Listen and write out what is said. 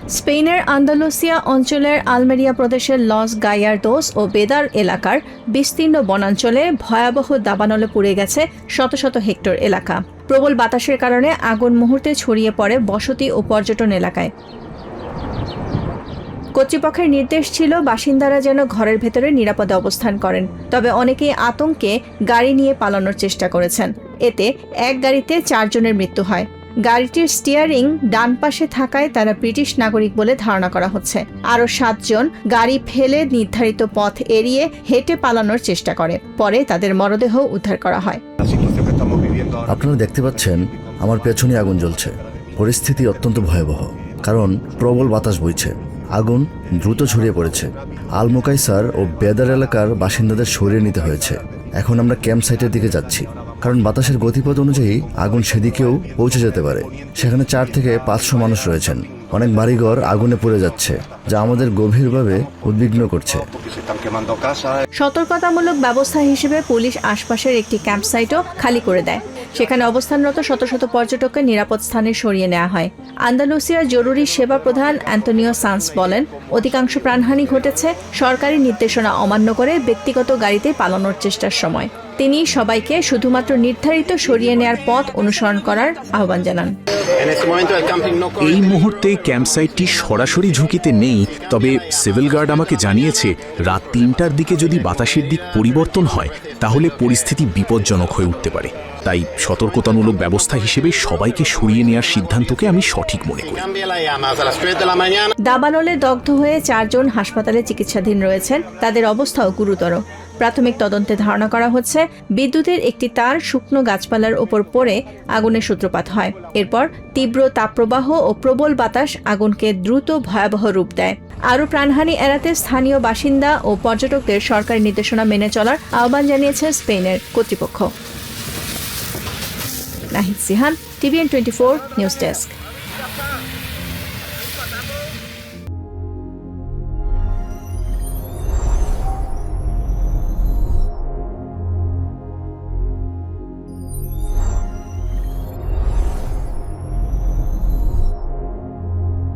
স্পেনের আন্দালুসিয়া অঞ্চলের আলমেরিয়া প্রদেশের লস গাইয়ার্দোস ও বেদার এলাকার বিস্তীর্ণ বনাঞ্চলে ভয়াবহ দাবানলে পুড়ে গেছে শত শত হেক্টর এলাকা। প্রবল বাতাসের কারণে আগুন মুহূর্তে ছড়িয়ে পড়ে বসতি ও পর্যটন এলাকায়। কর্তৃপক্ষের নির্দেশ ছিল বাসিন্দারা যেন ঘরের ভেতরে নিরাপদে অবস্থান করেন, তবে অনেকেই আতঙ্কে গাড়ি নিয়ে পালানোর চেষ্টা করেছেন। এতে এক গাড়িতে 4 জনের মৃত্যু হয়। গাড়িটির স্টিয়ারিং ডান পাশে থাকায় তারা ব্রিটিশ নাগরিক বলে ধারণা করা হচ্ছে। আরও 7 জন গাড়ি ফেলে নির্ধারিত পথ এড়িয়ে হেঁটে পালানোর চেষ্টা করে। পরে তাদের মরদেহ উদ্ধার করা হয়। আপনারা দেখতে পাচ্ছেন আমার পেছনে আগুন জ্বলছে। পরিস্থিতি অত্যন্ত ভয়াবহ, কারণ প্রবল বাতাস বইছে। আগুন দ্রুত ছড়িয়ে পড়েছে। আলমোকাইসার ও বেদার এলাকার বাসিন্দাদের সরিয়ে নিতে হয়েছে। এখন আমরা ক্যাম্প সাইটের দিকে যাচ্ছি, কারণ বাতাসের গতিপথ অনুযায়ী আগুন সেদিকেও পৌঁছে যেতে পারে। সেখানে 4 থেকে 500 মানুষ রয়েছেন। অনেক বাড়িঘর আগুনে পুড়ে যাচ্ছে, যা আমাদের গভীরভাবে উদ্বিগ্ন করছে। সতর্কতামূলক ব্যবস্থা হিসেবে পুলিশ আশপাশের একটি ক্যাম্প সাইটও খালি করে দেয়। সেখানে অবস্থানরত শত শত পর্যটককে নিরাপদ স্থানে সরিয়ে নেওয়া হয়। আন্দালুসিয়ার জরুরি সেবা প্রধান অ্যান্টোনিও সান্স বলেন, অধিকাংশ প্রাণহানি ঘটেছে সরকারি নির্দেশনা অমান্য করে ব্যক্তিগত গাড়িতে পালানোর চেষ্টার সময়। তিনি সবাইকে শুধুমাত্র নির্ধারিত সরিয়ে নেয়ার পথ অনুসরণ করার আহ্বান জানান। এই মুহূর্তে ক্যাম্প সাইটটি সরাসরি ঝুঁকিতে নেই, তবে সিভিল গার্ড আমাকে জানিয়েছে রাত 3টার দিকে যদি বাতাসের দিক পরিবর্তন হয় তাহলে পরিস্থিতি বিপজ্জনক হয়ে উঠতে পারে। তাই সতর্কতামূলক ব্যবস্থা হিসেবে সবাইকে সরিয়ে নেওয়ার সিদ্ধান্তকে আমি সঠিক মনে করি। দাবানলে দগ্ধ হয়ে 4 জন হাসপাতালে চিকিৎসাধীন রয়েছেন। তাদের অবস্থাও গুরুতর। প্রাথমিক তদন্তে ধারণা করা হচ্ছে বিদ্যুতের একটি তার শুকনো গাছপালার ওপর পড়ে আগুনের সূত্রপাত হয়। এরপর তীব্র তাপপ্রবাহ ও প্রবল বাতাস আগুনকে দ্রুত ভয়াবহ রূপ দেয়। আরও প্রাণহানি এড়াতে স্থানীয় বাসিন্দা ও পর্যটকদের সরকারি নির্দেশনা মেনে চলার আহ্বান জানিয়েছে স্পেনের কর্তৃপক্ষ। Nahid Sihan, TVN24 news desk.